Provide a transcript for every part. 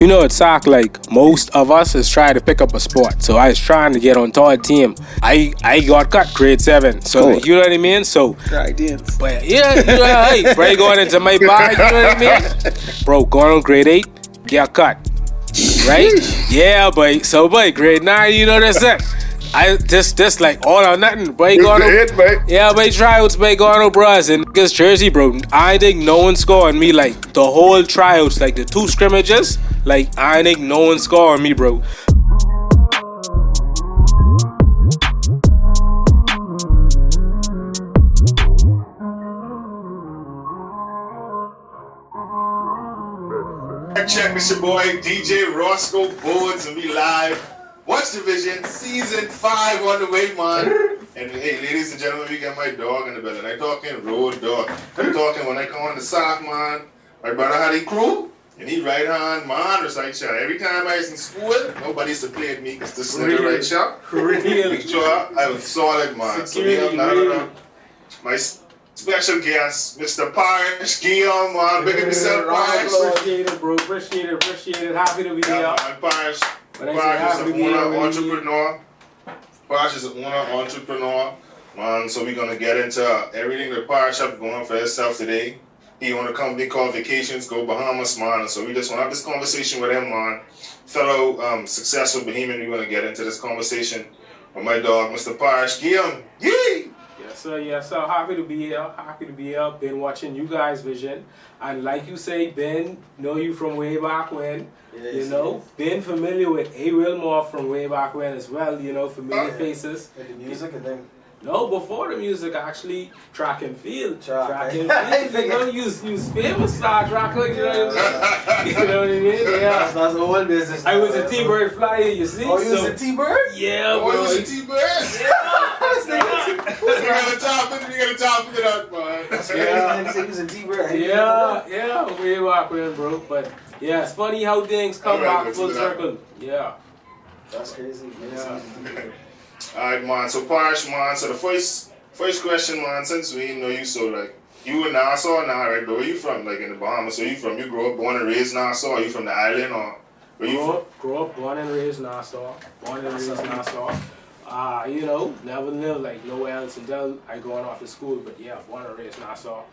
You know, it's like most of us is trying to pick up a sport. So I was trying to get on third team. I got cut grade 7. So like, you know what I mean? So right, dance. But yeah, you know, hey, bro, going into my bag, you know what I mean? Bro, going on grade 8, get cut. Right? Yeah, but so but grade 9, you know that's it. I this like all or nothing, boy. Yeah, but tryouts, boy, going on, bros, and niggas Jersey, bro. I think no one scored on me like the whole tryouts, like the 2 scrimmages. Like I think no one scored on me, bro. Check this your boy DJ Roscoe Boards and we live. Watch Division season 5 on the way, man. And hey, ladies and gentlemen, we got my dog in the building. I talking road dog. I talking when I come on the sock, man. My brother had a crew, and he right hand man was right shot. Every time I was in school, nobody used to play with me because this nigga right shot. Make sure I was solid, man. So we have now my special guest, Mr. Parish Guilluame, man. Big up yourself, Parish. Appreciate it, bro. Appreciate it. Happy to be here. Man, Parish is an owner, entrepreneur. Parish is an owner, entrepreneur. Man, so we're gonna get into everything that Parish have going for himself today. He own a company called Vacation Go Bahamas, man. So we just want to have this conversation with him, man. Fellow successful Bahamian, we're gonna get into this conversation with my dog, Mr. Parish Guilluame. Yee! Yes, sir. Happy to be here. Been watching you guys' vision. And like you say, Ben, know you from way back when. Yes, you know, been familiar with A. Wilmore from way back when as well, you know, familiar faces. And the music and then... No, before the music, actually, track and field. Track and field. You know, you famous star tracker, you know what I mean? You know what I mean? Yeah. That's the whole business. I was a T-Bird flyer, you see? Oh, you was a T-Bird? Yeah, bro. Oh, you was a T-Bird? We gotta top it up, man. That's crazy. Yeah. He was a T-Bird. Yeah, way back when, bro. But yeah, it's funny how things come back full circle. Yeah. That's crazy. Yeah. Alright, man. So Parish, man. So the first question, man. Since we know you, so like you in Nassau now, right? But where you from? Like in the Bahamas? So you grew up, born and raised Nassau? Are you from the island or where you from? Grew up, born and raised Nassau. You know, never lived like nowhere else until I going off to school. But yeah, born and raised Nassau.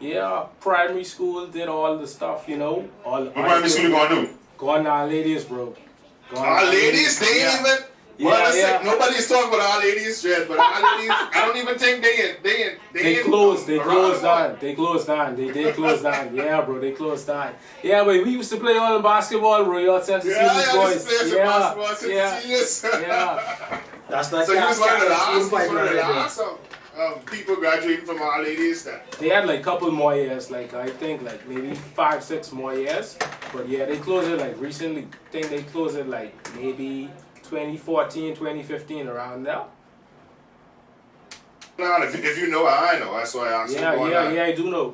Yeah, primary school, did all the stuff, you know. What primary school you going to do? Going to Our Ladies, bro. Our Ladies? They ain't even... Yeah. Nobody's talking about Our Ladies dress, but Our Ladies, I don't even think they closed down. They did close down. Yeah, bro, they closed down. Yeah, but we used to play all the basketball, bro. Y'all tend to see these boys. Yeah. That's like so you was one of the last people graduating from Our Ladies then? They had like a couple more years, like I think like maybe 5-6 more years. But yeah, they closed it like recently. I think they closed it like maybe 2014, 2015, around now. No, if you know, I know. That's why I asked. Yeah, I do know.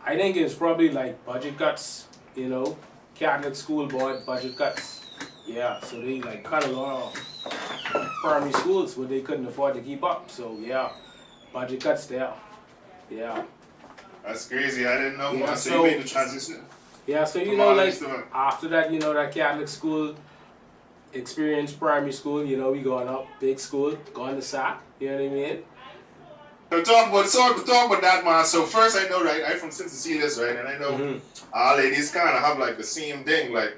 I think it's probably like budget cuts, you know, Catholic school board budget cuts. Yeah, so they like cut a lot of primary schools where they couldn't afford to keep up. So yeah, budget cuts there. Yeah. That's crazy. I didn't know. Yeah, so you made the transition. Yeah, so you know, like after that, you know, that Catholic school experience, primary school, you know, we going up, big school, going to SAC, you know what I mean? So talk about that, man. So first, I know, right, I'm from St. Cecilia's, right, and I know Our Ladies kind of have like the same thing, like,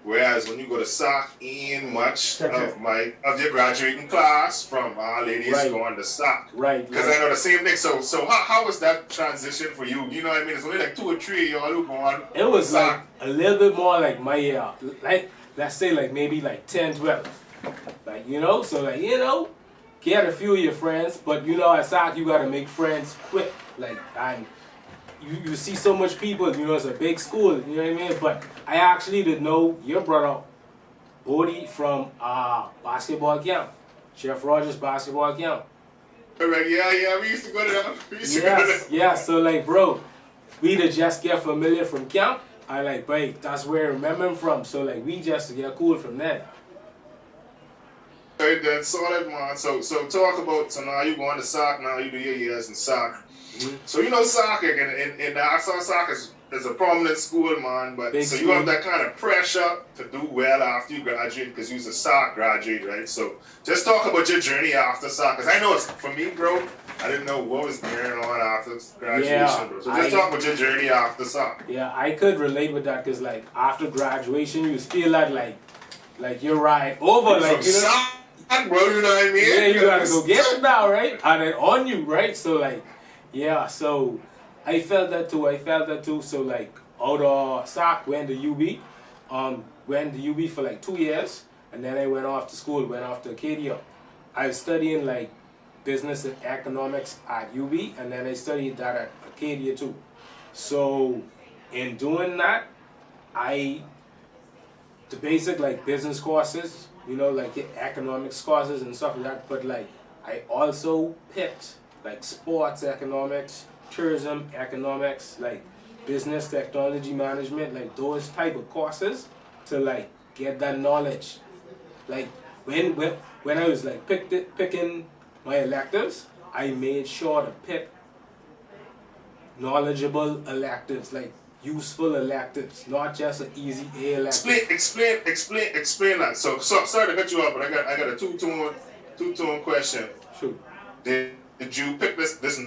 whereas when you go to SAC, ain't much of your graduating class from Our Ladies going to SAC. Right. Because I know the same thing. So how was that transition for you? You know what I mean? It's only like 2 or 3 of y'all who going. It was like a little bit more like my year, like let's say like maybe like 10, 12. Like, you know, so like, you know, get a few of your friends, but you know, at SAC you gotta make friends quick. Like, and you see so much people, you know, it's a big school, you know what I mean? But I actually did know your brother, Bodie, from basketball camp, Chef Rogers basketball camp. Right, yeah, we used to go to that. Yes, so like, bro, we just get familiar from camp. I like, wait, that's where I remember him from. So like, we just get cool from there. Right, then solid, man. So talk about, so now you going to SAC, now you do your years in SAC. So you know SAC, and I saw SAC is it's a prominent school, man. But Big so you school. have that kind of pressure to do well after you graduate because you was a SOC graduate, right? So just talk about your journey after SOC, because I know it's for me, bro. I didn't know what was going on after graduation, Yeah, bro. So just talk about your journey after SOC. Yeah, I could relate with that because like after graduation, you just feel that like you're right over, like you know. SOC, bro, you know what I mean? Yeah, you gotta go get it now, right? And then on you, right? So like, yeah, so I felt that too. So like out of SOC, went to UB, went to UB for like 2 years, and then I went off to school, went off to Acadia. I was studying like business and economics at UB, and then I studied that at Acadia too. So in doing that, the basic like business courses, you know, like economics courses and stuff like that, but like I also picked like sports economics, tourism economics, like business technology management, like those type of courses to like get that knowledge. Like when I was like picking my electives, I made sure to pick knowledgeable electives, like useful electives, not just an easy A elective. Explain that. So sorry to cut you off, but I got a two-tone question. Sure. Did you pick this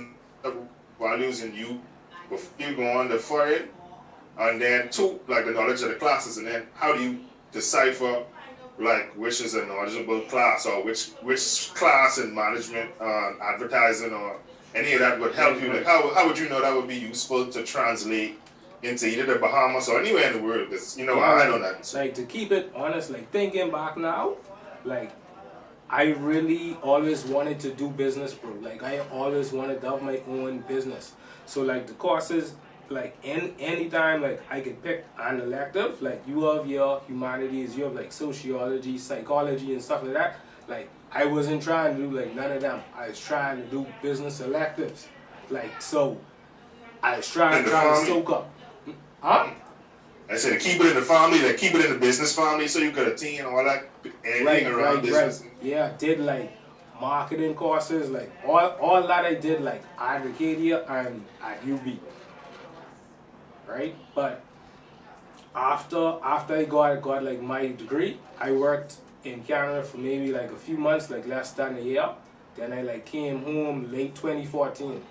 values in you before you go on the foreign, and then two, like the knowledge of the classes, and then how do you decipher like which is a knowledgeable class or which class in management, advertising, or any of that would help you? Like how would you know that would be useful to translate into either the Bahamas or anywhere in the world? Because you know Yeah, I know that. Like to keep it honest, like thinking back now, like I really always wanted to do business, bro. Like I always wanted to have my own business. So like the courses, like anytime like I could pick an elective, like you have your humanities, you have like sociology, psychology and stuff like that. Like I wasn't trying to do like none of them. I was trying to do business electives. Like so I was trying to soak up. Huh? I said keep it in the family, like keep it in the business family, so you could attain all that anything around business. Right. Yeah, did like marketing courses, like all that I did like at Acadia and at UB. Right? But after I got like my degree, I worked in Canada for maybe like a few months, like less than a year. Then I like came home late 2014.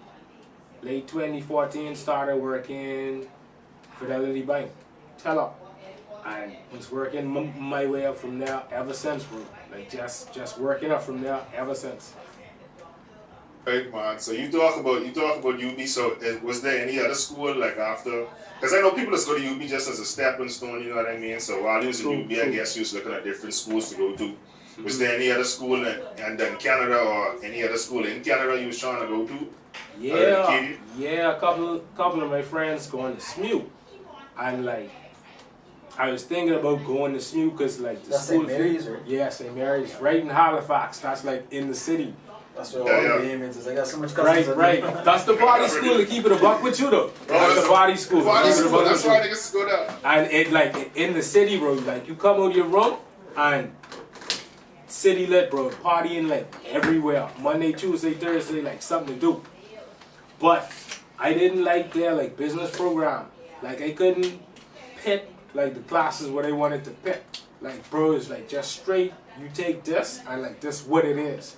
Late 2014, started working Fidelity Bank, teller, and was working my way up from there ever since, bro. Like just working up from there ever since. Right, man. So you talk about UB. So was there any other school like after? Because I know people just go to UB just as a stepping stone. You know what I mean? So while you was in UB, I guess you was looking at different schools to go to. Was there any other school and then Canada or any other school in Canada you was trying to go to? Yeah. A couple of my friends going to SMU, and like I was thinking about going to SMU because like the That's school. St. Mary's, right? Yeah, St. Mary's, right in Halifax. That's like in the city. That's where all the Bahamians is. I got so much cousins. Right. That's the party school to keep it a buck with you though. That's the party school. That's why niggas go there. And it like in the city, bro. Like you come out of your room and city lit, bro. Partying like everywhere. Monday, Tuesday, Thursday, like something to do. But I didn't like their like business program. Like I couldn't pick like the classes what I wanted to pick. Like bro, it's like just straight. You take this and like this what it is.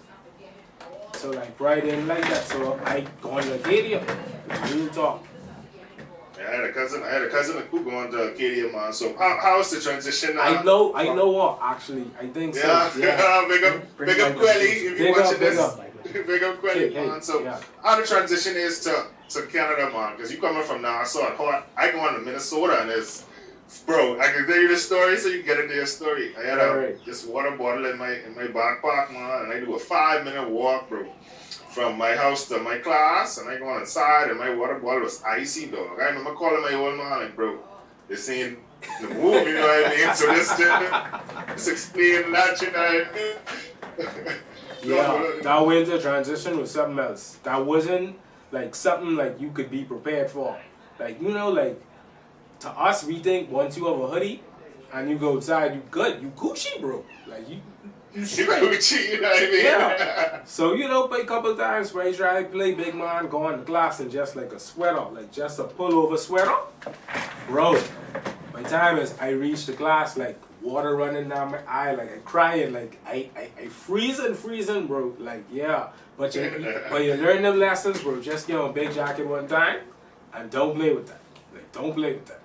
So like bro, I didn't like that. So I going to Acadia. Real talk. Yeah, I had a cousin who going to Acadia, man. So how's the transition now? I know what actually. I think so. Yeah. Big up Quelly if you're watching this. Big up Quelly, man. So how the transition is to Canada, man? Because you coming from Nassau, I go on to Minnesota and it's, bro, I can tell you the story so you get into your story. I had this water bottle in my backpack, man, and I do a 5-minute walk, bro, from my house to my class, and I go inside and my water bottle was icy, dog. I remember calling my old man, like, bro, this ain't the move, you know what I mean? So this explain that, you know. Yeah, that winter transition was something else. That wasn't like something like you could be prepared for. Like, you know, like to us, we think once you have a hoodie and you go outside, you good, you Gucci, bro. Like you You know what I mean? Yeah. So, play a couple of times, where I try to play big man, go on to class in just like a sweater, like just a pullover sweater. Bro, my time is I reach the class, like water running down my eye, like I crying, like I freezing, bro. Like, yeah. But you learn them lessons, bro. Just get on a big jacket one time and don't play with that. Like, don't play with that.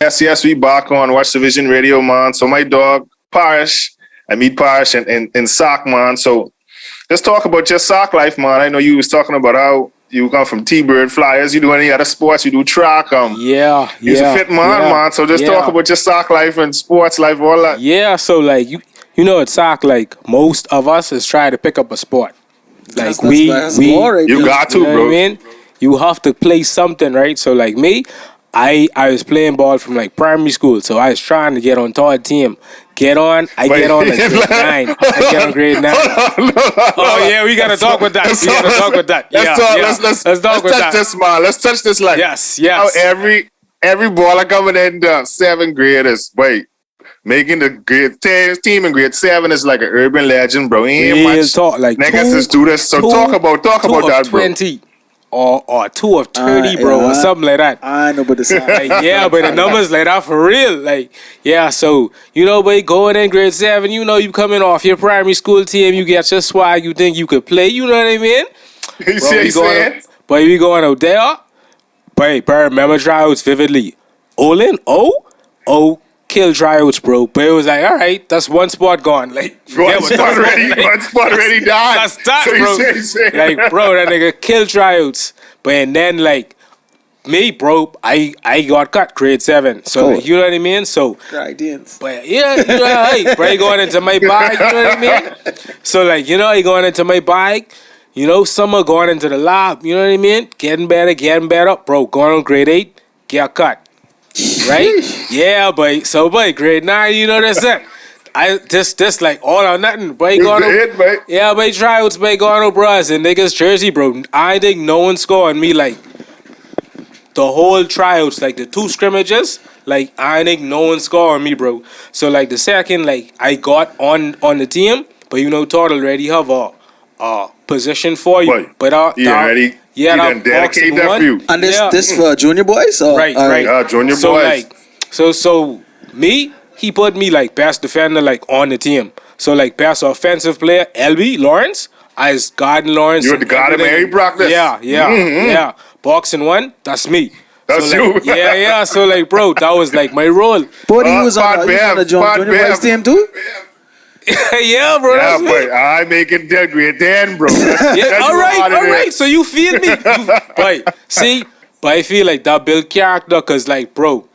Yes, we back on Watch the Vision Radio, man. So my dog, Parrish, I meet Parish in sock, man. So let's talk about your sock life, man. I know you was talking about how you come from T-Bird Flyers. You do any other sports? You do track. You're a fit man. So just talk about your sock life and sports life, all that. Yeah. So like at sock, like most of us is trying to pick up a sport. Like we got to, bro. What I mean? You have to play something, right? So like me, I was playing ball from like primary school, so I was trying to get on third team. I get on like grade 9. I get on grade 9. Oh yeah, we gotta talk with that. Let's touch this, man. Let's touch this like yes. How every baller coming in 7th graders, making the grade 10 team in grade 7 is like an urban legend, bro. Ain't much talk like niggas just do this. So talk about that, 20. Or 2 of 30, bro, or something like that. I know, but the sound. Like, yeah, but the numbers like that for real. Like, yeah, so, boy, going in grade 7, you coming off your primary school team, you get your swag, you think you could play, you know what I mean? You see what But we going out there, but I remember tryouts vividly. Olin, kill tryouts, bro. But it was like, all right, that's one spot gone. Like, one spot already died. That's that, bro. Like, bro, that nigga kill tryouts. But and then like me, bro, I got cut grade 7. So like, you know what I mean? So but yeah, bro, going into my bike, you know what I mean? So like, I going into my bike, summer going into the lab, you know what I mean? Getting better, bro, going on grade 8, get cut. Right? Yeah, boy. So, boy, grade 9, that's it. This like all or nothing, boy. Yeah, boy, tryouts, boy, going on, bros, and niggas jersey, bro. I think no one scored on me, like, the whole tryouts, like, the 2 scrimmages, like, I think no one scored on me, bro. So, like, the second, like, I got on the team, but, Todd already have a position for you. Boy, but already. Yeah, that dedicate that for you. And this for junior boys? Or? Right. Junior so, boys. Like, so me, he put me like best defender like on the team. So like best offensive player, LB Lawrence. I was guarding Lawrence. You were the guard of Mary practice. Yeah. Boxing 1, that's me. That's so, like, you. Yeah. So like, bro, that was like my role. But he was on the junior boys team too? Yeah, bro. Yeah, but I make it grade 10, bro. All right. So you feel me? But I feel like that build character, cause like, bro,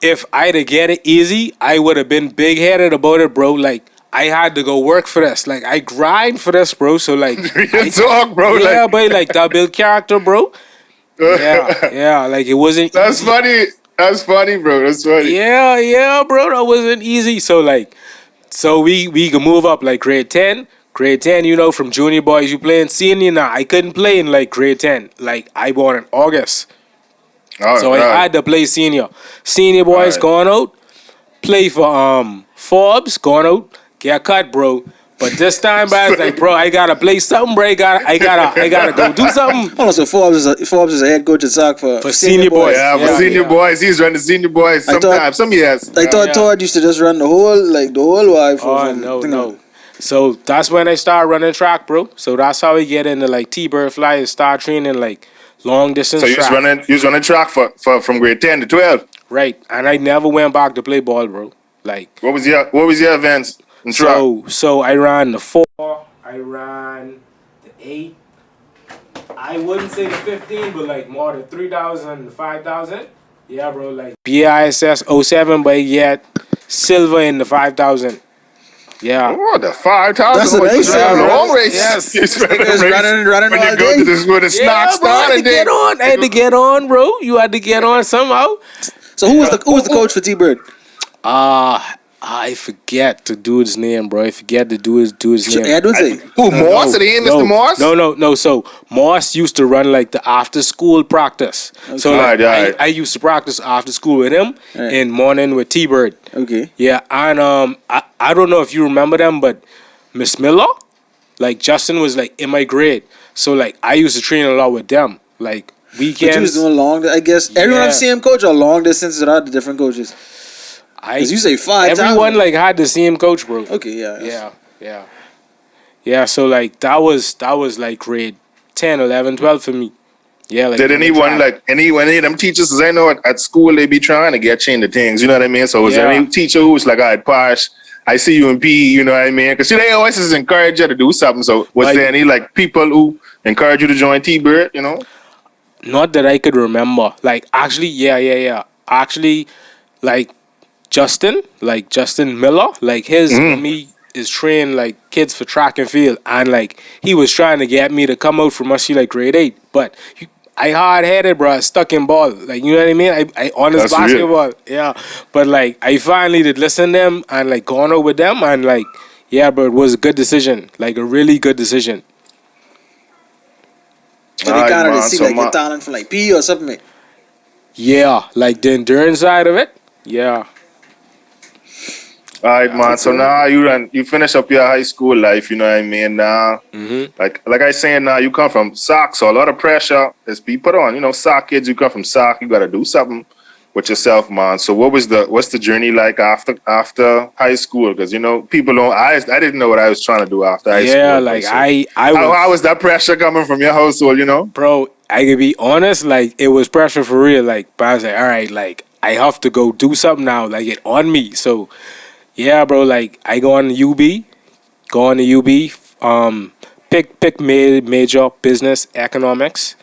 if I'd have get it easy, I would have been big headed about it, bro. Like I had to go work for this. Like I grind for this, bro. So like, talk, bro. Yeah, but like that build character, bro. Yeah. Like it wasn't. That's funny. That's funny, bro. That's funny. Yeah, bro. That wasn't easy. So like. So we can move up like grade 10. Grade 10, from junior boys, you playing senior now. I couldn't play in like grade 10. Like I born in August. I had to play senior. Senior boys going out. Play for Forbes, going out, get cut, bro. But this time, I was like, bro, I gotta play something, bro. I gotta go do something. Oh, so Forbes is a head coach at soccer for senior boys. Yeah, for senior boys. He's running senior boys sometimes. Some years. I thought Todd used to just run the whole wife. No. So that's when I started running track, bro. So that's how we get into like T-Bird Flyers, start training like long distance track. So you was running track for from grade 10 to 12. Right, and I never went back to play ball, bro. Like what was your events? So I ran the 4, I ran the 8. I wouldn't say the 15, but like more than 3,000, the 5,000. Yeah, bro, like BISS 07, but yet silver in the 5,000. Yeah. Oh, the 5,000. That's a nice long race. Yes. running when all you go day. to this with a snack bro, I had to get on, bro. You had to get on somehow. So who was the coach for T-Bird? I forget the dude's name, bro. I forget the dude's name. Edwards, Who, Moss? It ain't Mr. Moss? No. So Moss used to run like the after school practice. Okay. So like, Alright. I used to practice after school with him and morning with T-Bird. Okay. Yeah, and I don't know if you remember them, but Miss Miller, like Justin was like in my grade. So like I used to train a lot with them. Like weekends. But you was doing long, I guess. Everyone have same coach or long distance without the different coaches? Because you say 5 times. Everyone like had the same coach, bro. Okay, Yeah, so like that was like grade 10, 11, 12 for me. Yeah, like did anyone like any of them teachers? Cause I know at school they be trying to get you into things. You know what I mean? So was there any teacher who was like, "All right, Parish, I see you in PE." You know what I mean? Because they always just encourage you to do something. So was there any like people who encourage you to join T-Bird? You know? Not that I could remember. Like actually, yeah. Actually, like Justin Miller, like his me is trained like kids for track and field, and like he was trying to get me to come out from like grade 8, but I hard headed, bro. I stuck in ball, like you know what I mean. I honest basketball, yeah. But like I finally did listen to them and like gone out with them, and like yeah, but it was a good decision, like a really good decision. But they kind of see like your talent for like PE or something. Yeah, like the endurance side of it, yeah. All right, man. So now you finish up your high school life. You know what I mean? Now, like I saying, now you come from SOC, so a lot of pressure is being put on. You know, SOC kids, you come from SOC, you got to do something with yourself, man. So what's the journey like after high school? Because you know, people don't. I didn't know what I was trying to do after high school. Yeah, like so how was that pressure coming from your household? You know, bro. I can be honest, like it was pressure for real. Like, but I was like, all right, like I have to go do something now. Like it on me, so. Yeah, bro, like I go on to UB, pick major business economics,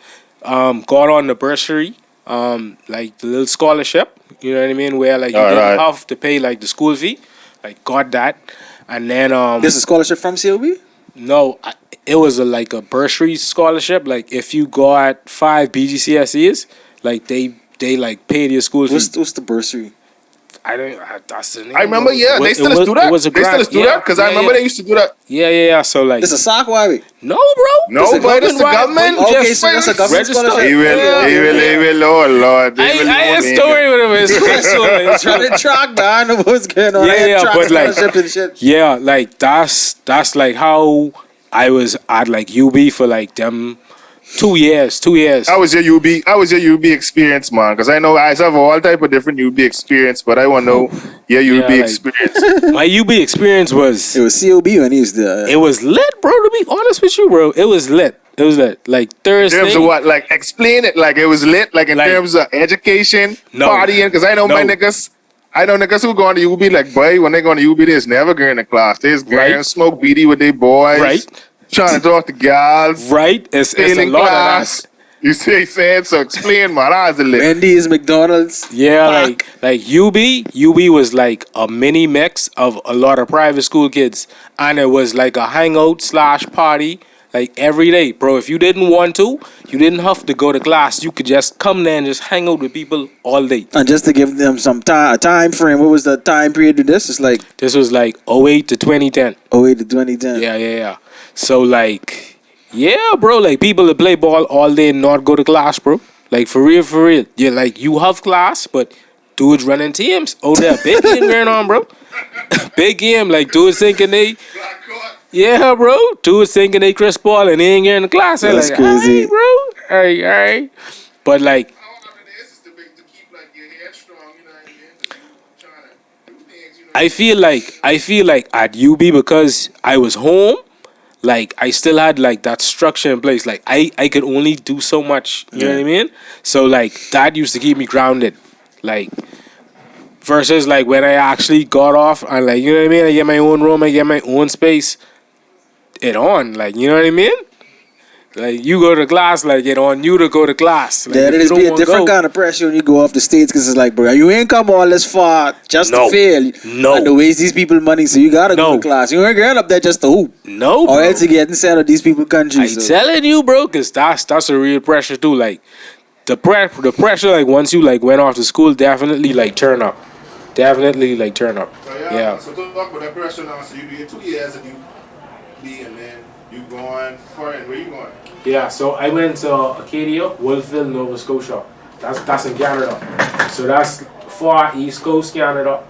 got on the bursary, like the little scholarship, you know what I mean, where like you didn't have to pay like the school fee, like got that, and then This is a scholarship from COB? No, it was like a bursary scholarship. Like if you got 5 BGCSEs, like they like paid your school fee. What's the bursary? That's the name. I remember, they still do that. They still do that because I remember they used to do that. Yeah. So like, this is a SOC, why? No, bro. No, but it's the government. Okay, so that's a government scholarship. He will, oh Lord. I had a story with him. It's trying to track, man. I know what's going on. Yeah, but like, yeah, like that's like how I was at like UB for like them. 2 years. How was your UB experience, man? Because I know I have all type of different UB experience, but I want to know your UB experience. My UB experience was... It was COB when he was there. It was lit, bro, to be honest with you, bro. It was lit. Like Thursday... In terms of what? Like, explain it. Like, it was lit? Like, in terms of education, partying? Because I know my niggas... I know niggas who go on to UB, like, boy, when they go on to UB, they's never going to class. They's going smoke BD with their boys. Right. Trying to talk to guys. Right. It's a lot class. Of that. You see what I'm saying? So explain, man. How's it lit? Wendy's, McDonald's. Yeah, like UB was like a mini mix of a lot of private school kids. And it was like a hangout / party. Like every day, bro. If you didn't want to, you didn't have to go to class. You could just come there and just hang out with people all day. And just to give them some time frame, what was the time period of this? This was like 08 to 2010. 08 to 2010. Yeah. So like, yeah, bro. Like people that play ball all day and not go to class, bro. Like for real. Yeah, like you have class, but dudes running teams. Oh, there, big game going on, bro. Big game. Like dudes thinking they. Yeah, bro. Dudes thinking they Chris Paul and they ain't getting the class. That's like, crazy, bro. All right. But like, I feel like at UB because I was home, like I still had like that structure in place. Like I could only do so much. You know what I mean? So like that used to keep me grounded. Like. Versus like when I actually got off and like, you know what I mean? I get my own room, I get my own space. It on, like, you know what I mean? Like you go to class, like it on you to go to class. Like, there is be a different kind of pressure when you go off the States because it's like, bro, you ain't come all this far just to fail. No. And to waste these people money, so you gotta go to class. You ain't going up there just to hoop. No, bro. Or else you get inside of these people's countries. I'm telling you, bro, because that's a real pressure too. Like the pressure, like once you like went off to school, definitely like turn up. definitely like turn up. So Yeah. so talk about that pressure now. So you do your 2 years and you be, and then you going foreign. Where you going? Yeah, so I went to Acadia, Wolfville, Nova Scotia. That's in Canada. So that's far East Coast Canada.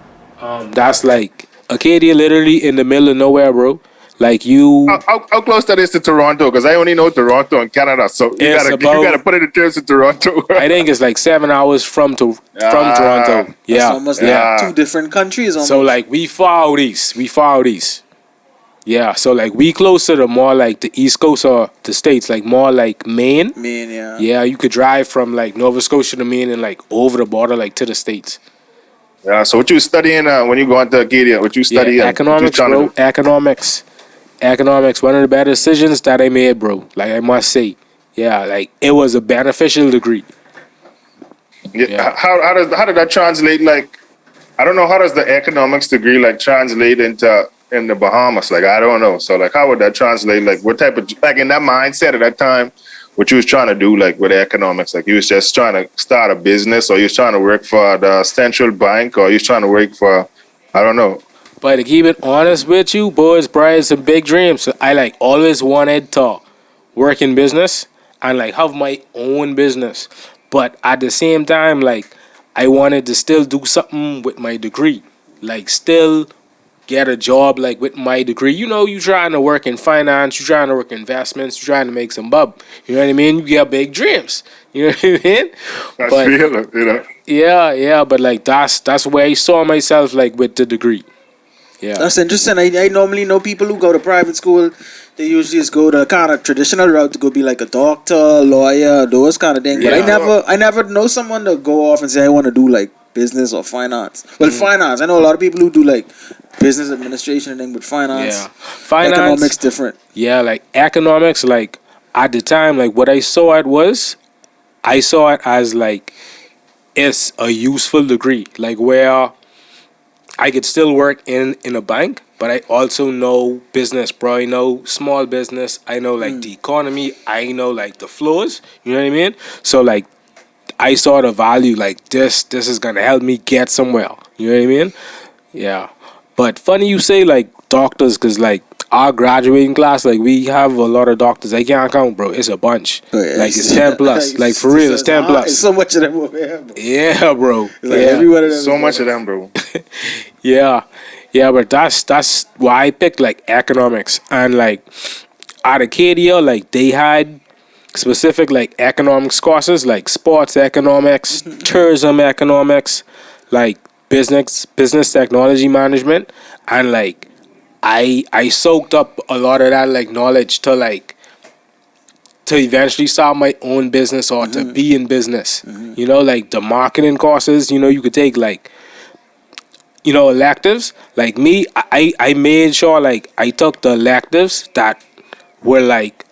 That's like Acadia, literally in the middle of nowhere, bro. Like you, How close that is to Toronto? Because I only know Toronto and Canada, so you It's gotta about- put it in terms of Toronto. I think it's like 7 hours from Toronto. That's Yeah, almost yeah. like 2 different countries. Almost. So like we far out east. Yeah, so like we closer to more like the East Coast or the States, like more like Maine. Maine, yeah. Yeah, you could drive from like Nova Scotia to Maine and like over the border like to the States. Yeah. So what you studying when you go into Acadia? What you studying? Yeah, economics, bro. Economics. One of the better decisions that I made, bro. Like I must say, yeah, like it was a beneficial degree. Yeah. How did that translate? Like, I don't know. How does the economics degree like translate into in the Bahamas? Like, I don't know. So like, how would that translate? Like, what type of like in that mindset at that time? What you was trying to do, like with economics, like you was just trying to start a business, or you was trying to work for the central bank, or you was trying to work for, I don't know. But to keep it honest with you, boys, brides, and big dreams. So I like always wanted to work in business and like have my own business. But at the same time, like I wanted to still do something with my degree, like still get a job like with my degree. You know, you trying to work in finance, you trying to work in investments, you trying to make some bub. You know what I mean? You got big dreams. You know what I mean? That's But real, you know. yeah, but like that's where I saw myself like with the degree. Yeah. That's interesting. I normally know people who go to private school. They usually just go the kind of traditional route to go be like a doctor, lawyer, those kind of things. But Yeah. I never know someone to go off and say I want to do like business or finance. Well, finance. I know a lot of people who do like business administration and thing, but finance, Yeah. Finance, economics different. yeah, like economics, like at the time, like what I saw it as like it's a useful degree, like where I could still work in a bank, but I also know business, bro. I know small business. I know like the economy. I know like the flows. You know what I mean? So like I saw the value. Like this is gonna help me get somewhere. You know what I mean? Yeah. But funny you say like doctors, cause like our graduating class, like we have a lot of doctors. I can't count, bro. It's a bunch. Like it's 10 plus. Like for real, it's 10 It's plus. so much of them over here, bro. Yeah, bro. It's like Yeah. every one of them. So is much like- of them, bro. Yeah, but that's why I picked like economics. And like at Acadia, like they had specific like economics courses like sports economics, tourism economics, like business technology management, and like I soaked up a lot of that like knowledge to eventually start my own business or to be in business. You know, like the marketing courses, you know, you could take like, you know, electives. Like me, I made sure like I took the electives that were like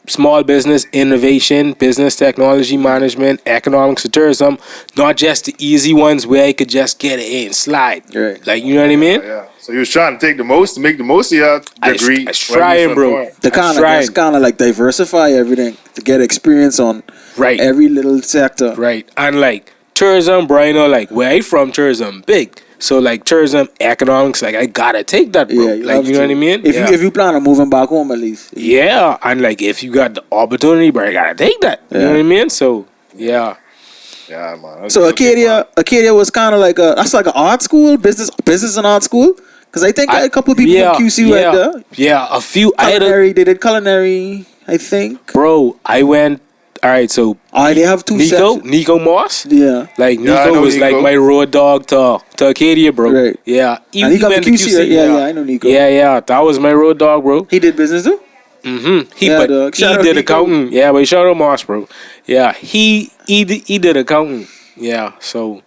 small business innovation, business technology management, economics and tourism, not just the easy ones where I could just get it in slide. Right. Like, you know what I mean? Yeah. So you was trying to make the most of your degree. I trying, bro. The kind of like diversify everything to get experience on Right. every little sector. Right. And like tourism, bro, you know, like where I from, tourism big. So like tourism, economics, like I gotta take that, bro. Yeah, like you know what I mean? If you plan on moving back home at least. Yeah, and like if you got the opportunity, bro, you gotta take that. You know what I mean? So yeah. Yeah, man. So Acadia was kind of like that's like an art school, business and art school. Because I think a couple of people from QC went there. Yeah, a few. Culinary, they did culinary, I think. Bro, I went. All right, so they have two sections. Nico Moss. Yeah. Like Yeah, I Nico know was Nico. like my road dog to Acadia, bro. Right. Yeah. And he got went to QC, right? Yeah, I know Nico. Yeah, that was my road dog, bro. He did business too? He Yeah, but dog. he Shout out did Nico. accounting. Yeah, but shout out Moss, bro. Yeah, he did accounting. Yeah, so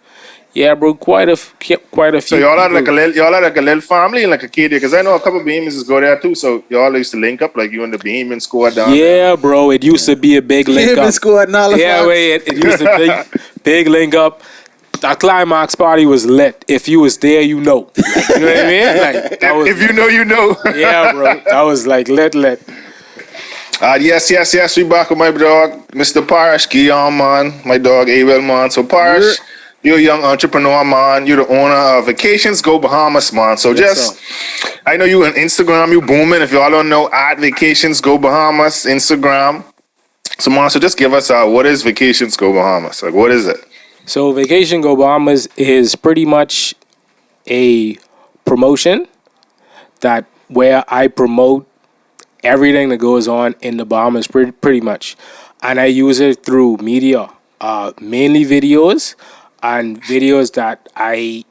yeah, bro, quite a few. So y'all had like people. a little family in like Acadia, because I know a couple of Bahamians go there too. So y'all used to link up, like you and the Bahamian squad down there. Yeah, bro, it used to be a big link Him up. and scored in Halifax. Yeah, wait, it used to be big link up. That climax party was lit. If you was there, you know. Like, you know what I mean? Like that was, If you know, you know. yeah, bro, that was like lit. Yes. We back with my dog, Mr. Parish Guilluame, man. My dog, Abel, man. So Parish, you're a young entrepreneur, man. You're the owner of Vacations Go Bahamas, man. So Yes, I know you on Instagram, you booming. If y'all don't know, at Vacations Go Bahamas, Instagram. So, man, so just give us what is Vacations Go Bahamas? Like, what is it? So Vacation Go Bahamas is pretty much a promotion that where I promote everything that goes on in the Bahamas pretty much. And I use it through media, mainly videos and videos that I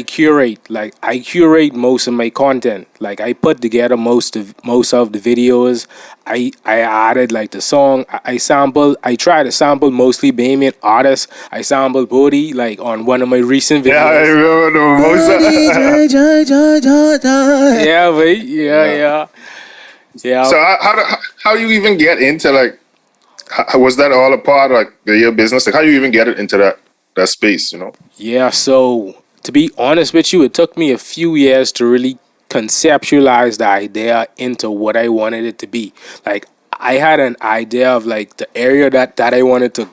curate. Like I curate most of my content. Like I put together most of the videos. I added like the song. I try to sample mostly Bahamian artists. I sampled Bodhi like on one of my recent videos. Yeah, I remember the Yeah, mate. Yeah. So how you even get into like was that all a part of like your business? Like how you even get it into that space, you know? Yeah, so to be honest with you, it took me a few years to really conceptualize the idea into what I wanted it to be. Like I had an idea of like the area that I wanted to,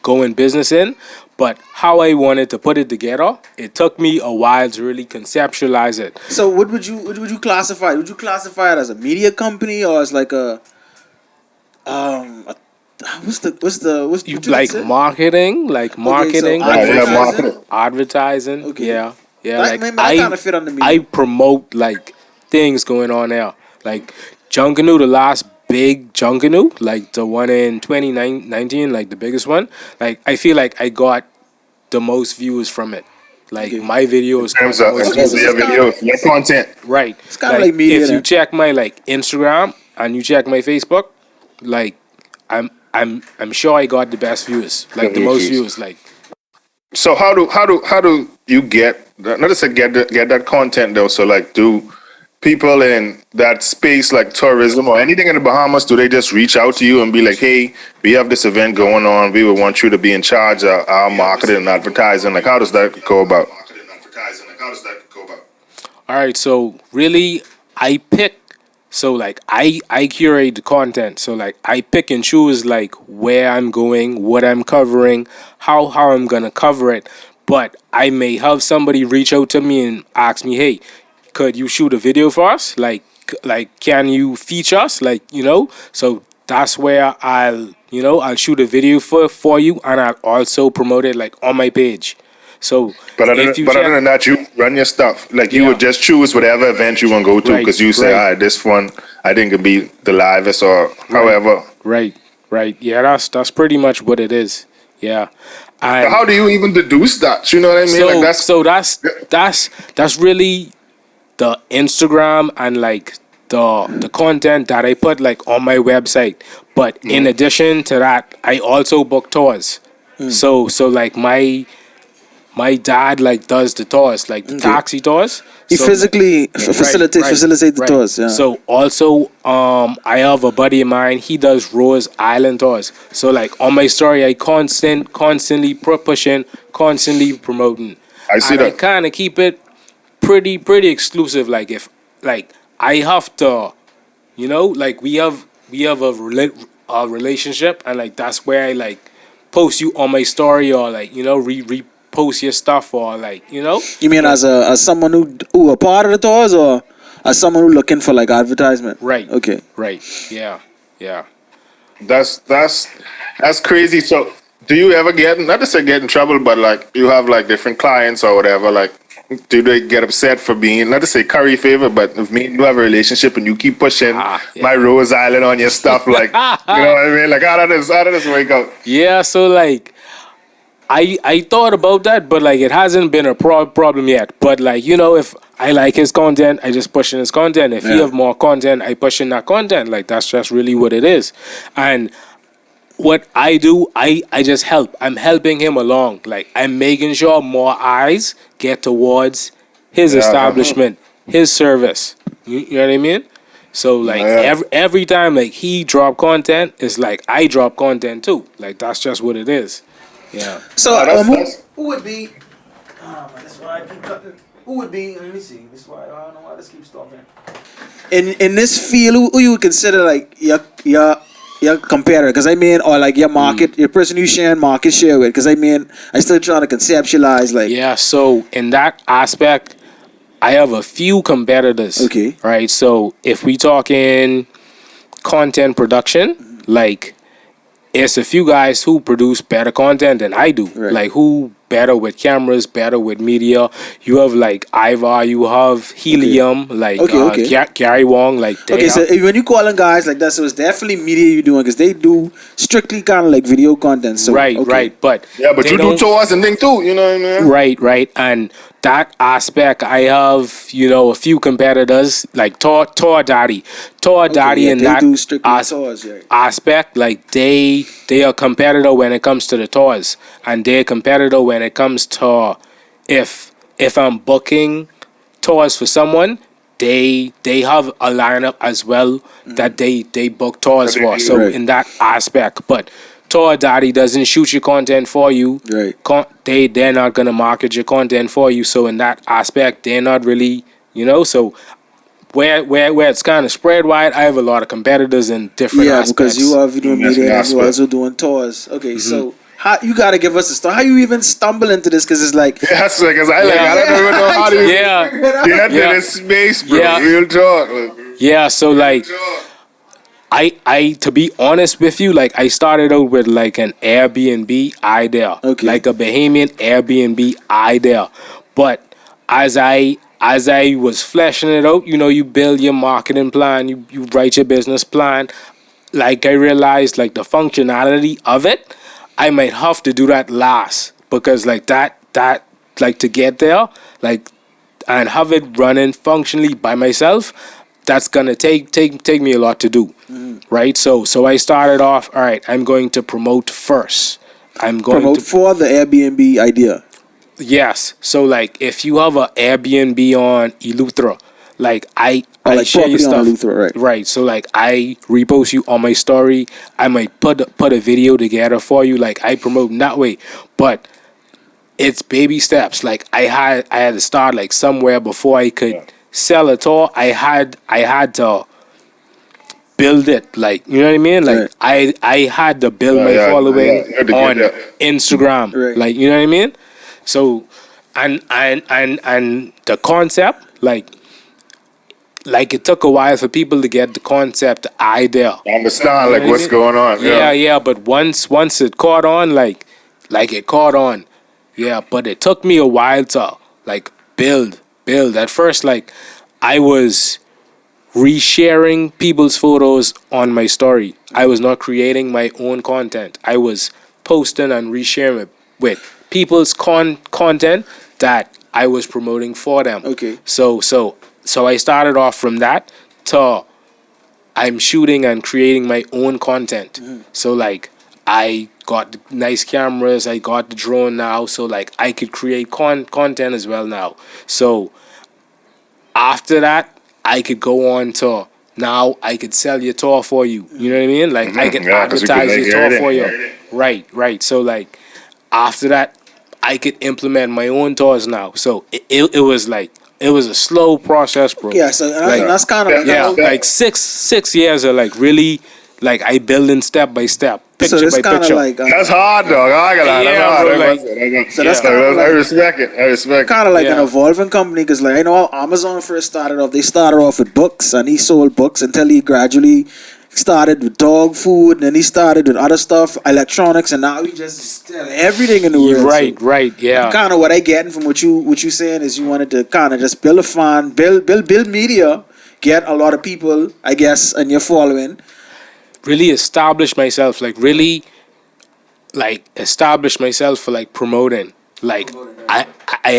go in business in, but how I wanted to put it together, it took me a while to really conceptualize it. So what would you classify? Would you classify it as a media company or as like a what's You what you like consider? marketing, Okay, so Marketing. advertising. Okay. Yeah. That Like kind of fit on the media. I promote like things going on there. Like Junkanoo, the last big Junkanoo, like the one in 2019, like the biggest one. Like I feel like I got the most views from it. Like Okay. my videos got the In most terms of views. your videos, your content. Right. It's kind of like media. If you Then. check my like Instagram and you check my Facebook, like I'm sure I got the best views, like the most views. Like So how do you get not to say get that content though? So like do people in that space like tourism or anything in the Bahamas, do they just reach out to you and be like, hey, we have this event going on, we would want you to be in charge of our marketing and advertising? Like how does that go about? all right, so really I pick so like I curate the content. So like I pick and choose like where I'm going, what I'm covering, how I'm gonna cover it. But I may have somebody reach out to me and ask me, hey, could you shoot a video for us? Like can you feature us? So that's where I'll shoot a video for you and I'll also promote it like on my page. So But if you other check, than that, you run your stuff. Like you Yeah. would just choose whatever event you want to go to Right, because you say, right. all right, this one I think could be the livest or however. Right. Yeah, that's pretty much what it is. Yeah. But And how do you even deduce that? You know what I mean? Like that's really the Instagram and like the content that I put like on my website. But in addition to that, I also book tours. So like my dad like does the tours, like the taxi tours. He So, physically facilitate the tours. Yeah. So also, I have a buddy of mine. He does Rose Island tours. So like on my story, I constantly pushing, constantly promoting. I see and I that. kind of keep it pretty exclusive. Like if like I have to, like we have a relationship, and like that's where I like post you on my story or like repost your stuff or like You mean as someone who a part of the tours or as someone who looking for like advertisement? Right. Okay. Right. Yeah. That's crazy. So do you ever get not to say get in trouble, but like you have like different clients or whatever, like do they get upset for being not to say curry favor, but if me and you have a relationship and you keep pushing Yeah. my Rose Island on your stuff, like you know what I mean? Like how does this wake up? Yeah, so like I thought about that, but like it hasn't been a problem yet. But like if I like his content, I just push in his content. If he have more content, I push in that content. Like that's just really what it is. And what I do, I just help. I'm helping him along. Like I'm making sure more eyes get towards his establishment, his service. You know what I mean? So like every time like he drop content, it's like I drop content too. Like that's just what it is. Yeah. So that's- who would be? Oh man, that's why I keep cutting. Who would be? Let me see. This is why I don't know why this keeps stopping. In this field, who you would consider like your your competitor? Because I mean, or like your market, your person you share market share with. Because I mean, I still trying to conceptualize like. Yeah, so in that aspect, I have a few competitors. Okay. Right. So if we talking content production, like it's a few guys who produce better content than I do. Right. Like who better with cameras, better with media. You have like Ivar, you have Helium, like Gary Wong, like they Okay, so have, when you calling guys like that, so it's definitely media you're doing because they do strictly kind of like video content. So right, but Yeah, but they you do don't- tours and thing too, you know what I mean? Right, and that aspect, I have a few competitors like Tor Daddy, yeah, and they that do strictly tours, right. aspect, like they are a competitor when it comes to the tours, and they're a competitor when it comes to if I'm booking tours for someone. They have a lineup as well that they book tours for. So Right. in that aspect, but Tour Daddy doesn't shoot your content for you. Right. They're not gonna market your content for you. So in that aspect, they're not really So where it's kind of spread wide, I have a lot of competitors in different Yeah, aspects. because you are video Different media and you aspect. also doing tours. Okay, so how you gotta give us a story? How you even stumble into this? Because it's like Yes, because I don't even know how to Yeah. get Yeah. to this space, bro. Yeah. Real talk. Like, Yeah, so like I to be honest with you, like I started out with like an Airbnb idea, like a Bahamian Airbnb idea, but as I was fleshing it out, you build your marketing plan, you write your business plan. Like I realized, like the functionality of it, I might have to do that last because like that like to get there, like and have it running functionally by myself, that's gonna take me a lot to do, right? So I started off. All right, I'm going to promote first. I'm going promote to for the Airbnb idea. yes. So like, if you have an Airbnb on Eleuthera, like I like share your property on stuff, Eleuthera, right. Right. So like I repost you on my story. I might put a video together for you. Like I promote in that way, but it's baby steps. Like I had to start like somewhere before I could sell a tour. I had to build it. Like you know what I mean? Like I had to build my following you had to get on that. Instagram. Right. Like you know what I mean? So and the concept like it took a while for people to get the concept, the idea. Understand like what's going on. Yeah. But once it caught on, like it caught on. Yeah, but it took me a while to like build. At first, like I was resharing people's photos on my story. I was not creating my own content. I was posting and resharing it with people's content that I was promoting for them. Okay. So I started off from that to I'm shooting and creating my own content. So like I got the nice cameras, I got the drone now, so like I could create content as well now. So after that, I could go on to now I could sell your tour for you. You know what I mean? Like I could 'cause you could advertise make your tour everything. for you. Right. So like after that, I could implement my own tours now. So it was like it was a slow process, bro. Yeah, so that's kind of Like six years of like really like I building step by step, picture so it's by kind of picture. like That's hard, dog. I got that. Yeah, That's hard. bro, that's kinda I like- respect it. I respect it. kind of like an Yeah. evolving company because like I know how Amazon first started off. They started off with books and he sold books until he gradually started with dog food and then he started with other stuff, electronics, and now he just sell everything in the world. Right, yeah. Kind of what I getting from what you saying is you wanted to kind of just build a fan, build media, get a lot of people, I guess, and your following. Really establish myself, like really like establish myself for like promoting. Like I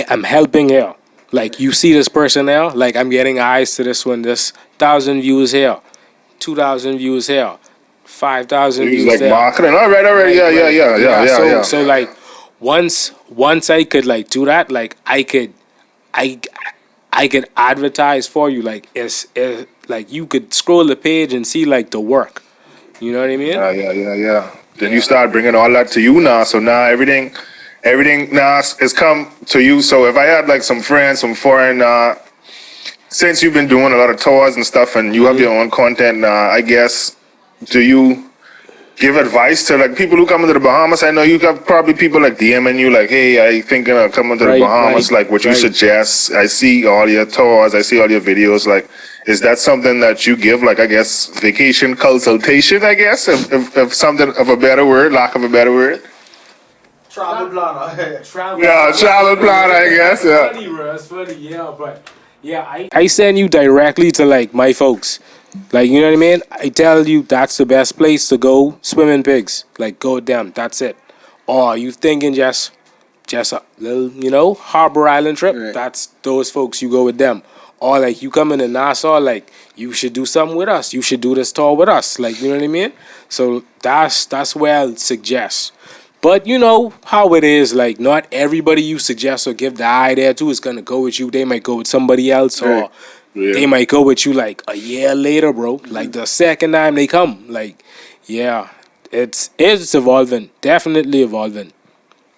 am helping here. Like you see this person there, like I'm getting eyes to this one, this 1,000 views here, 2,000 views here, 5,000 views Like there. marketing. All right. Yeah. So like once I could like do that, like I could advertise for you. Like it's like you could scroll the page and see like the work. You know what I mean? Yeah. Then you start bringing all that to you now. So now everything now has come to you. So if I had like some friends, some foreign, since you've been doing a lot of tours and stuff and you have your own content now, I guess, do you give advice to like people who come into the Bahamas? I know you have probably people like DMing you like, hey, I thinking of coming to the Bahamas. Like, what you suggest? I see all your tours. I see all your videos. Like, is that something that you give? Like, I guess vacation consultation. I guess if something of a better word, lack of a better word. Travel planner. Travel planner. I guess. Yeah. Funny, bro. It's funny. Yeah, but yeah, I send you directly to like my folks. Like, you know what I mean? I tell you that's the best place to go swimming pigs. Like, go with them. That's it. Or you thinking just a little, you know, Harbor Island trip? Right. That's those folks. You go with them. Or like you come in Nassau, like you should do something with us. You should do this tour with us. Like, you know what I mean? So that's where I'll suggest. But you know how it is. Like, not everybody you suggest or give the idea to is gonna go with you. They might go with somebody else, or they might go with you like a year later, bro. Like the second time they come. Like, yeah, it's evolving. Definitely evolving.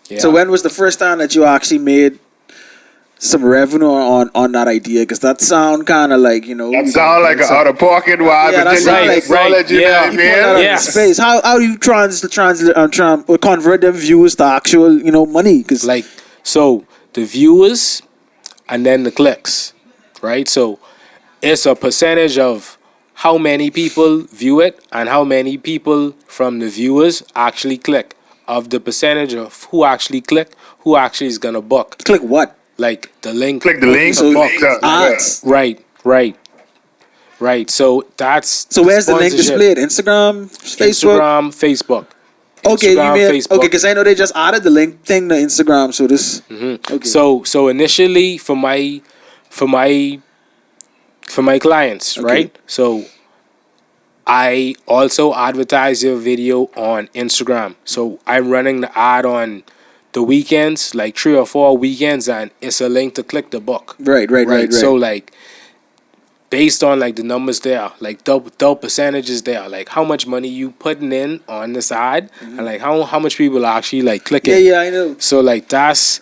Yeah. So when was the first time that you actually made some revenue on that idea? Because that sound kind of like, you know, that sound like an out of pocket vibe. Yeah, that sound like space. How do you convert them views to actual, you know, money? Because like, so the viewers and then the clicks, right? So it's a percentage of how many people view it and how many people from the viewers actually click. Of the percentage of who actually click, who actually is gonna book. Click what? Like the link. Click the link. So ads. Right. So that's. So where's the link displayed? Instagram, Facebook. Okay, Instagram, Facebook. Okay, because I know they just added the link thing to Instagram. So this. Mm-hmm. Okay. So initially for my clients, okay, right? So I also advertise your video on Instagram. So I'm running the ad on the weekends, like 3 or 4 weekends, and it's a link to click the book. Right. So like based on like the numbers there, like the percentages there, like how much money you putting in on the side, and like how much people are actually like clicking. Yeah, I know. So like that's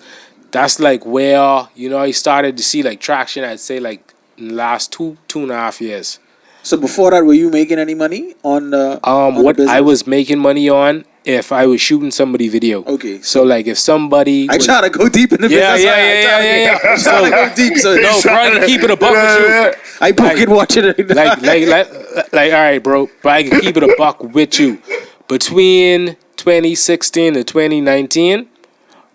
like where, you know, I started to see like traction, I'd say like in the last 2.5 years. So before that, were you making any money on the what I was making money on if I was shooting somebody video. Okay. So like if somebody I try to go deep in the business. Yeah. I try to go deep. So no, bro, I can keep it a buck with you. I pocket watch it. Like all right, bro. But I can keep it a buck with you. Between 2016 and 2019,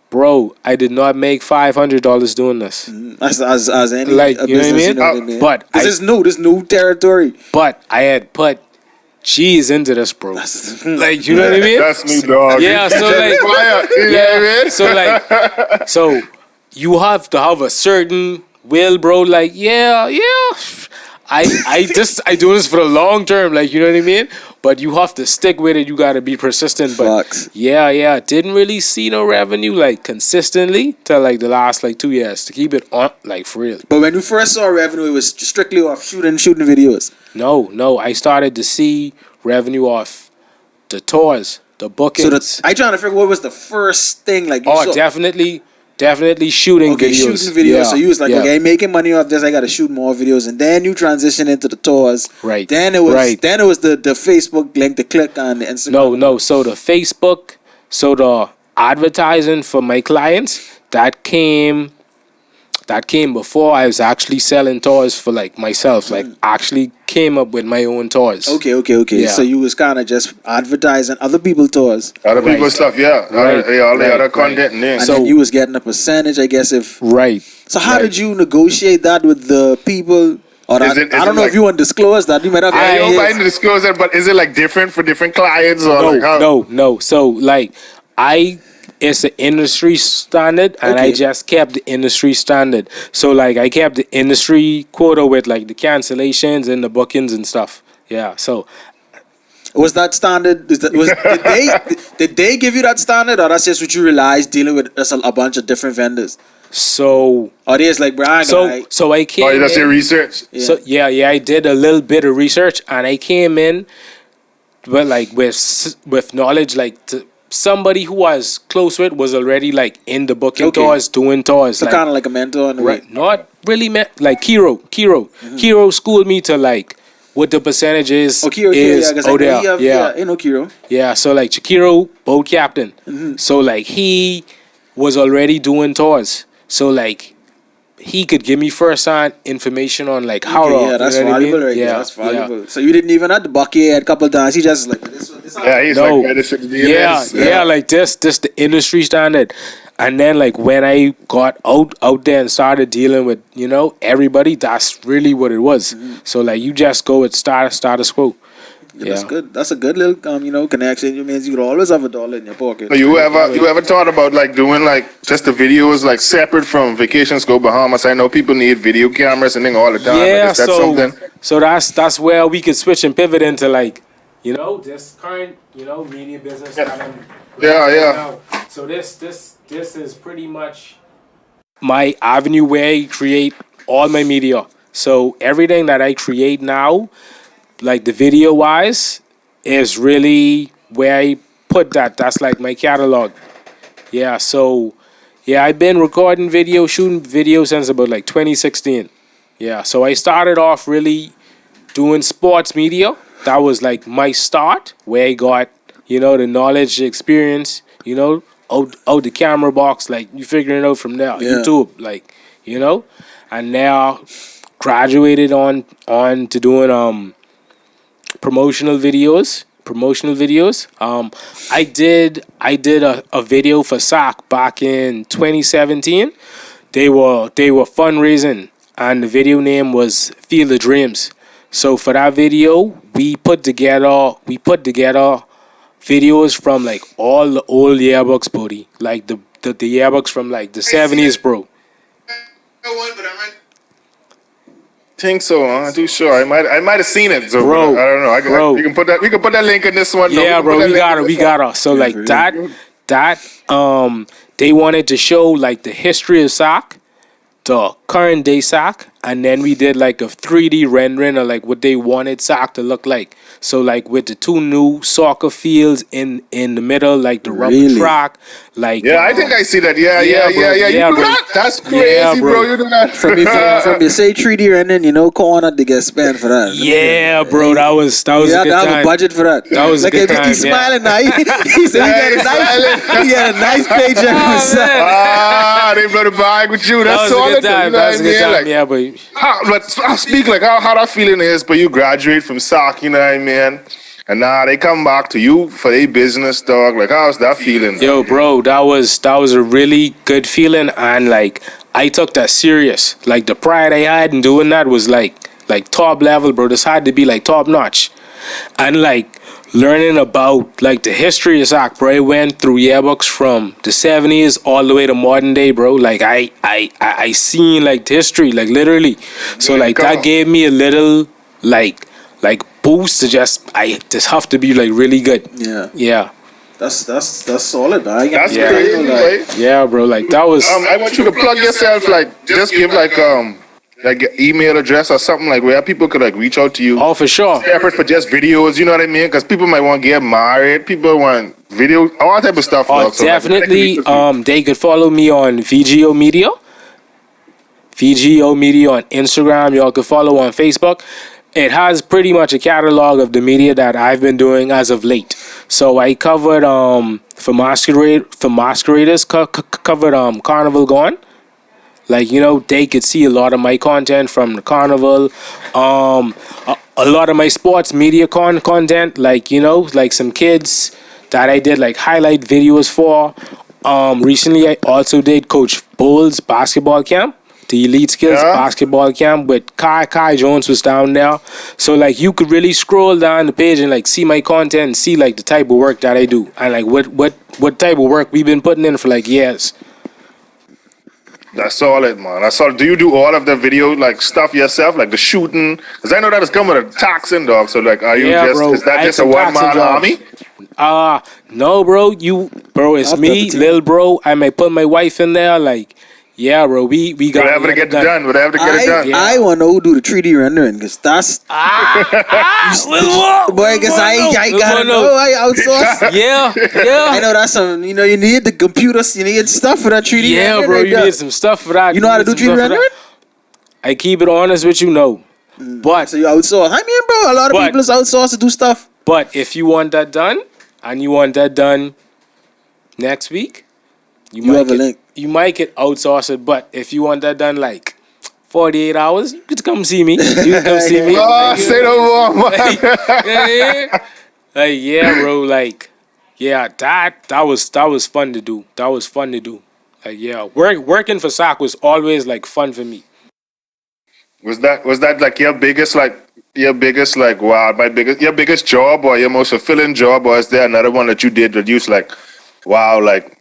bro, I did not make $500 doing this. As any like, you business, know what I mean? But this is new territory. But I had put G's into this, bro. Like, you know what I mean? That's me, dog. Yeah, so like, so you have to have a certain will, bro. Like, yeah. I do this for the long term, like, you know what I mean? But you have to stick with it. You got to be persistent. But Fucks. yeah, didn't really see no revenue like consistently till like the last like 2 years to keep it on, like, for real. But when you first saw revenue, it was strictly off shooting videos. No, I started to see revenue off the tours, the bookings. So I trying to figure what was the first thing like. You saw. Definitely shooting videos. Shooting videos. Yeah, so you was like, okay, making money off this. I got to shoot more videos, and then you transition into the tours. Right. Then it was the Facebook link to click on the Instagram. No. So the Facebook, so the advertising for my clients that came before I was actually selling tours for like myself. Like actually came up with my own tours. Okay. Yeah. So you was kind of just advertising other people's tours. Other people's stuff, yeah. All the other content. And so then you was getting a percentage, I guess. So how did you negotiate that with the people? Or I don't know if you want to disclose that. You might have. I don't mind to disclose it, but is it like different for different clients? Or No. So like it's an industry standard, and I just kept the industry standard. So like I kept the industry quota with like the cancellations and the bookings and stuff. Yeah. So was that standard? Did they give you that standard, or that's just what you realized dealing with a bunch of different vendors? So or there's like Brian. So I came. Oh, that's your research. Yeah. So yeah, I did a little bit of research, and I came in, but like with knowledge, like somebody who I was close with was already like in the booking tours, doing tours. So like, kind of like a mentor, in a way. Not really like Kiro. Kiro schooled me to like what the percentage is. Kiro, is yeah, out there. yeah, you know Kiro. Yeah, so like Chikiro, boat captain. So like he was already doing tours. So like he could give me first-hand information on like how to. Yeah, that's valuable, right? Yeah, that's valuable. So you didn't even have the bucket a couple times. He just like this one. Yeah, he's No. like this. Yeah, like this the industry standard. And then like when I got out there and started dealing with, you know, everybody, that's really what it was. So like you just go with status quo. Yeah, that's good. That's a good little you know, connection. It means you could always have $1 in your pocket. So you ever thought about like doing like just the videos like separate from Vacations Go Bahamas? I know people need video cameras and thing all the time. Yeah, like, is that something? so that's where we could switch and pivot into like, you know, this current, you know, media business that I'm now. So this is pretty much my avenue where I create all my media. So everything that I create now, like the video wise, is really where I put that. That's like my catalog. Yeah, so yeah, I've been recording video, shooting video since about like 2016. Yeah, so I started off really doing sports media. That was like my start, where I got, you know, the knowledge, the experience, you know, out the camera box, like you figuring it out from there. Yeah. YouTube, like, you know, and now graduated on to doing promotional videos. I did a video for SAC back in 2017. They were fundraising, and the video name was Field of Dreams. So for that video, we put together videos from like all the old yearbooks, buddy. Like the yearbooks from like the 70s, bro. Think so. I'm not too sure. I might have seen it, so Bro, I don't know. bro. We can put that link in this one. Yeah, bro, we got it. So like that they wanted to show like the history of SAC, the current day SAC, and then we did like a 3D rendering of like what they wanted SAC to look like. So like with the two new soccer fields in the middle, like the rubber track, like I think I see that. Yeah. bro. You do bro. that? That's crazy, Yeah, bro. You do that From you say 3D rendering, you know, corner to get spent for that. Yeah, bro, that was You a have good to have time. a budget for that. That was a like good if time, he's smiling now. He said he got a nice paycheck. Oh, they blow the bag with you. That That's was a all good time. That was a good time. Like, Yeah, but but I'll speak like how that feeling is, but you graduate from SAC, you know what I mean? And now they come back to you for their business, dog. Like, how's that feeling? yo, bro, that was a really good feeling, and like I took that serious. Like the pride I had in doing that was like top level, bro. This had to be like top notch, and like learning about like the history of SAC, bro. I went through yearbooks from the 70s all the way to modern day, bro. Like I seen like the history, like literally. So like that gave me a little like boost to just have to be like really good. Yeah. That's solid, man. That's crazy, right? Yeah, bro. Like that was. I want you to plug yourself. Like, just give like your email address or something like where people could like reach out to you. Oh, for sure. Separate for just videos, you know what I mean? Because people might want to get married. People want video, all type of stuff. Oh, definitely. They could follow me on VGO Media. VGO Media on Instagram. Y'all could follow on Facebook. It has pretty much a catalog of the media that I've been doing as of late. So I covered for masqueraders, covered Carnival Gone. Like, you know, they could see a lot of my content from the carnival. A lot of my sports media content, like, you know, like some kids that I did like highlight videos for. Recently I also did Coach Bowles basketball camp. The Elite Skills basketball camp with Kai Jones was down there. So like you could really scroll down the page and like see my content and see like the type of work that I do and like what type of work we've been putting in for like years. That's solid, man. That's solid. Do you do all of the video like stuff yourself, like the shooting? Because I know that it's come with a taxing, dog. So like, are you is that just a one-man army? No, bro. It's me, little bro. I might put my wife in there, like. Yeah, bro, we got whatever to get it done. Whatever to get it done. I want to know who do the 3D rendering because that's boy. Because I gotta know. I outsource. Yeah. I know that's some. You know, you need the computers. You need stuff for that 3D. Yeah, bro, you need some stuff for that. You know how to do 3D rendering? I keep it honest with you, no. But so you outsource. I mean, bro, bro. A lot of But- people is outsourced to do stuff. But if you want that done, and you want that done next week, You have a link. You might get outsourced. But if you want that done like 48 hours, you could come see me. You can come see me. Oh, say no more, man. Like, yeah, bro. Like, yeah, that was fun to do. That was fun to do. Like, yeah, working for SAC was always like fun for me. Was that like your biggest wow, your biggest job or your most fulfilling job, or is there another one that you did that you was like, wow, like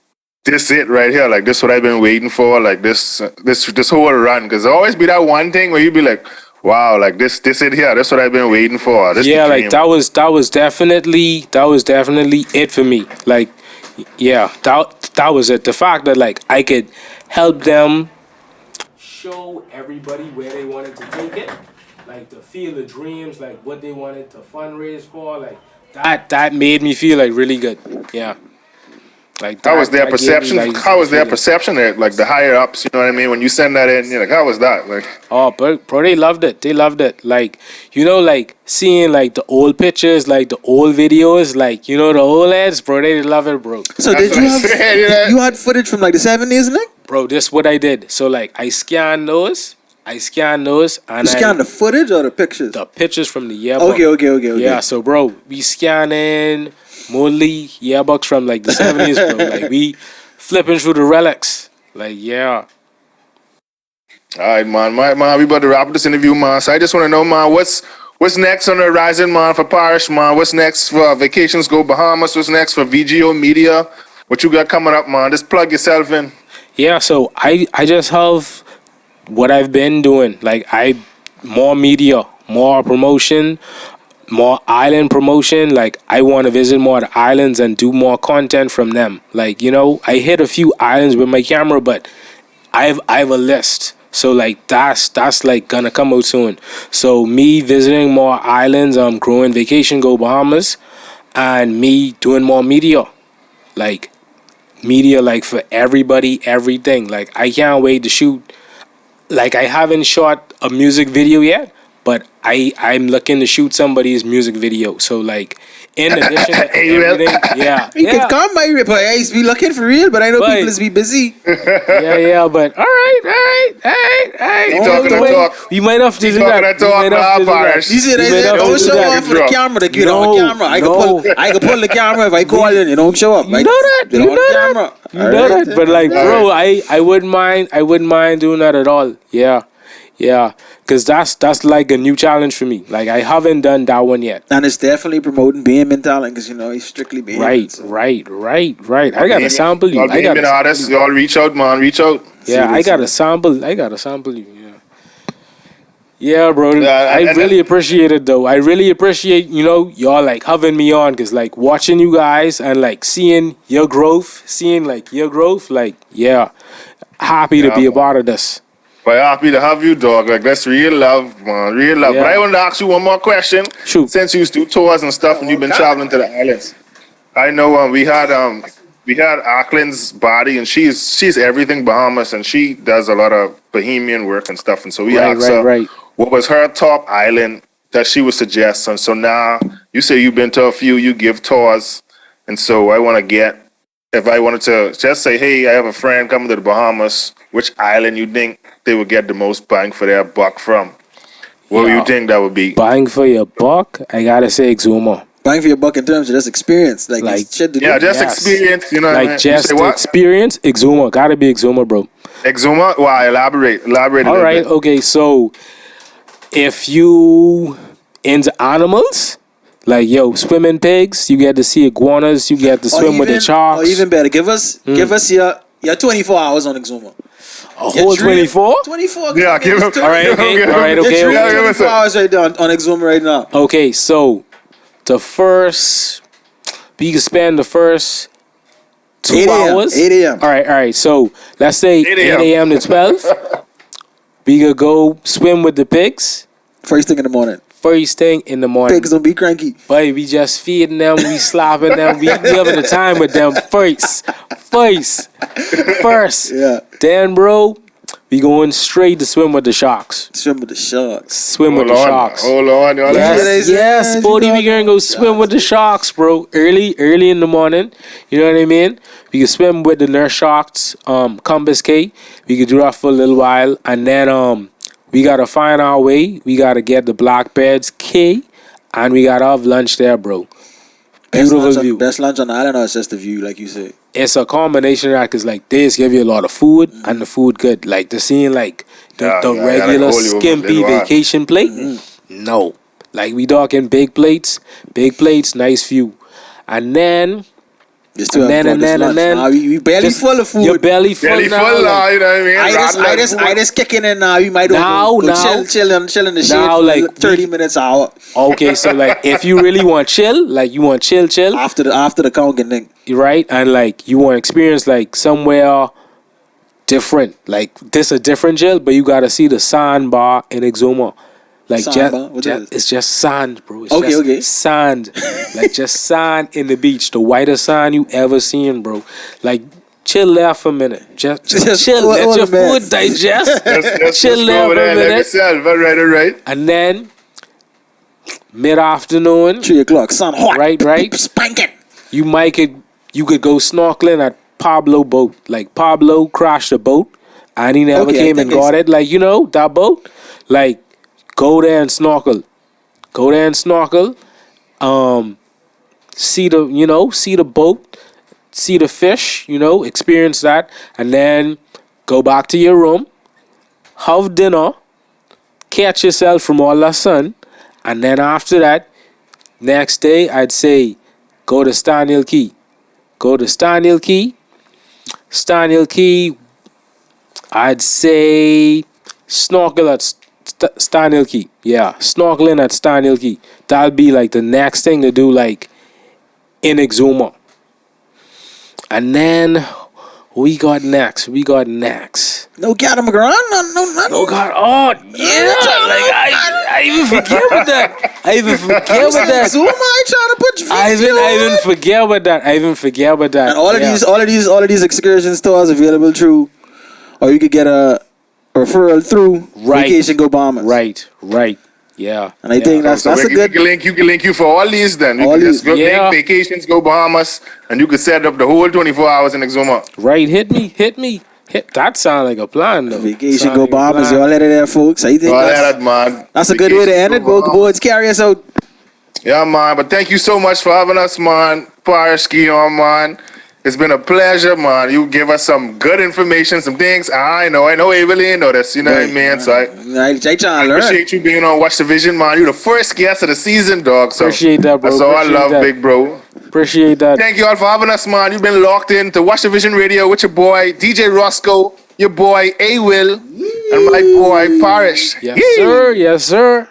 this it right here, like this what I've been waiting for, like this whole run? Because there always be that one thing where you be like, wow, like this it here, that's what I've been waiting for. This Yeah, the like dream. that was definitely it for me. Like, yeah, that was it. The fact that like I could help them show everybody where they wanted to take it, like the field of dreams, like what they wanted to fundraise for, like that made me feel like really good. Yeah. Like How was their that gave me, perception? like, How was their feeling. perception there? Like the higher ups, you know what I mean? When you send that in, you're like, how was that? Like, Oh, bro, they loved it. They loved it. Like, you know, like seeing like the old pictures, like the old videos, like, you know, the old ads, bro, they love it, bro. So That's did you what I said, you know? you had footage from like the 70s, Nick? Bro, this is what I did. So like I scanned those, and You scanned the footage or the pictures? the pictures from the yearbook. Okay. Yeah, so bro, we scanning mostly yearbooks from like the 70s, bro. Like we flipping through the relics. Like, yeah. all right, man, we about to wrap up this interview, man. So I just want to know, man, what's next on the horizon, man, for Parish, man? What's next for Vacations Go Bahamas? What's next for VGO Media? What you got coming up, man? Just plug yourself in. Yeah, so I just have what I've been doing. Like more media, more promotion, more island promotion. Like I want to visit more of the islands and do more content from them. Like, you know, I hit a few islands with my camera, but I have a list. So like that's like gonna come out soon. So me visiting more islands, growing Vacation Go Bahamas, and me doing more media. Like media, like for everybody, everything. Like I can't wait to shoot. Like I haven't shot a music video yet, but I'm looking to shoot somebody's music video. So like in addition to everything, yeah, You can come, my rip. I used to be looking for real, but I know But- people is be busy. yeah. But all right. He talking that talk. We might have to He do talking that. that talk, We might have to do nah, that. Parish. You see, You they made say, up don't to show that. off for the Drop. camera. Like, you know, No, on camera. I can pull the camera if I call you. You don't show up. You Like, know that. You You know, on know camera. that. You know Alright, that. But like, then. bro, I wouldn't mind doing that at all. Yeah. Cause that's like a new challenge for me. Like I haven't done that one yet. And it's definitely promoting Bahamian talent because, you know, he's strictly Bahamian. Right. so. Right. I gotta sample you. Y'all I gotta Bahamian artists, y'all reach out, man. Reach out. Yeah, I gotta sample you. Yeah, bro. I and- really appreciate it though. I really appreciate, you know, y'all like having me on, cause like watching you guys and like seeing your growth, like, yeah, happy to Yeah, be a man. part of this. But happy to have you, dog. Like that's real love, man. Real love. Yeah. But I want to ask you one more question. Shoot. Since you do tours and stuff, and you've been traveling to the islands, I know we had Auckland's body, and she's everything Bahamas, and she does a lot of Bahamian work and stuff. And so we asked her, Right. what was her top island that she would suggest? And so now you say you've been to a few, you give tours, and so I want to get, if I wanted to just say, hey, I have a friend coming to the Bahamas, which island you think they would get the most bang for their buck from? What do Yeah. you think that would be? Bang for your buck, I gotta say Exuma. Bang for your buck in terms of just experience. Like Like, it's shit to do. Yeah, just Yes. experience, you know what I mean? Like You just say the what? experience, Exuma. Gotta be Exuma, bro. Exuma? Why? Elaborate a All little right, bit. okay, so if you into animals, like swimming pigs, you get to see iguanas, you get to swim with the sharks. Or even better, give us your 24 hours on Exuma. a whole 24? 24. Yeah, give him. All right, okay, all right, okay. You're Yeah, give us 24 a- hours right now on Exuma right now. Okay, so the first, you can spend the first 2 8 a.m., hours. 8 a.m. All right. So let's say 8 8 a.m. to 12. We could go swim with the pigs First thing in the morning. first thing in the morning. Pigs don't be cranky. Boy, we just feeding them, we slapping them, we having the time with them first. Yeah. Then, bro, We going straight to swim with the sharks. Swim with the sharks. Swim with Hold the on, sharks. hold on, y'all. Yes, yes, Bodie, we gonna go swim with the sharks, bro. Early in the morning. You know what I mean? We can swim with the nurse sharks, Compass K. We could do that for a little while, and then we gotta find our way. We gotta get the Blackbeards K, and we gotta have lunch there, bro. Beautiful view. Best lunch on the island, or it's just the view, like you said? It's a combination of that, cause like this give you a lot of food and the food good. Like the seeing like the regular skimpy vacation plate. No, like we talking big plates, nice view, and then. And then we barely full of food. You're barely full now. You know what I mean? I just kicking in now. You might now chill in the shade now, for like 30 minutes hour. Okay, so like if you really want chill, like you want chill after the Congan thing, right? And like you want experience like somewhere different, like this a different chill, but you gotta see the sandbar in Exuma. Like it's just sand, bro. It's just sand. Like just sand in the beach. The whitest sand you ever seen, bro. Like chill there for a minute. Just chill. Let your food digest. Chill there for a minute. Right. And then mid-afternoon, 3 o'clock, sun hot. Right. Spanking. You could go snorkeling at Pablo boat. Like Pablo crashed the boat and he never came and got it. Like, you know, that boat. Like go there and snorkel. See the boat, see the fish, experience that, and then go back to your room, have dinner, catch yourself from all that sun, and then after that, next day, I'd say go to Stanhill Key. Stanhill Key, I'd say snorkel at Stanhill Key. Yeah, snorkeling at Stanhill Key. That'll be like the next thing to do, like in Exuma. And then we got next. No catamaran? No God. Oh yeah. Like I even forget about that. I even forget about that. Exuma, I trying to put I even forget about that. And all of these excursion stores available through, or you could get a referral through Vacation Go Bahamas. Right. Yeah. And I think that's a good link. You can link you for all these then. You can just go link Vacations Go Bahamas and you can set up the whole 24 hours in Exuma. Right. Hit me. That sounds like a plan though. Vacation Go Bahamas. Y'all let it there, folks. I think that's a good way to end it. Boys, carry us out. Yeah, man. But thank you so much for having us, man. Parish Guilluame, man. It's been a pleasure, man. You give us some good information, some things. I know Evelyn know this, you know what I mean? So I appreciate you being on Watch the Vision, man. You're the first guest of the season, dog. So appreciate that, bro. That's all I love, big bro. Appreciate that. Thank you all for having us, man. You've been locked in to Watch the Vision Radio with your boy, DJ Roscoe, your boy, A. Will, and my boy, Parrish. Yes, sir.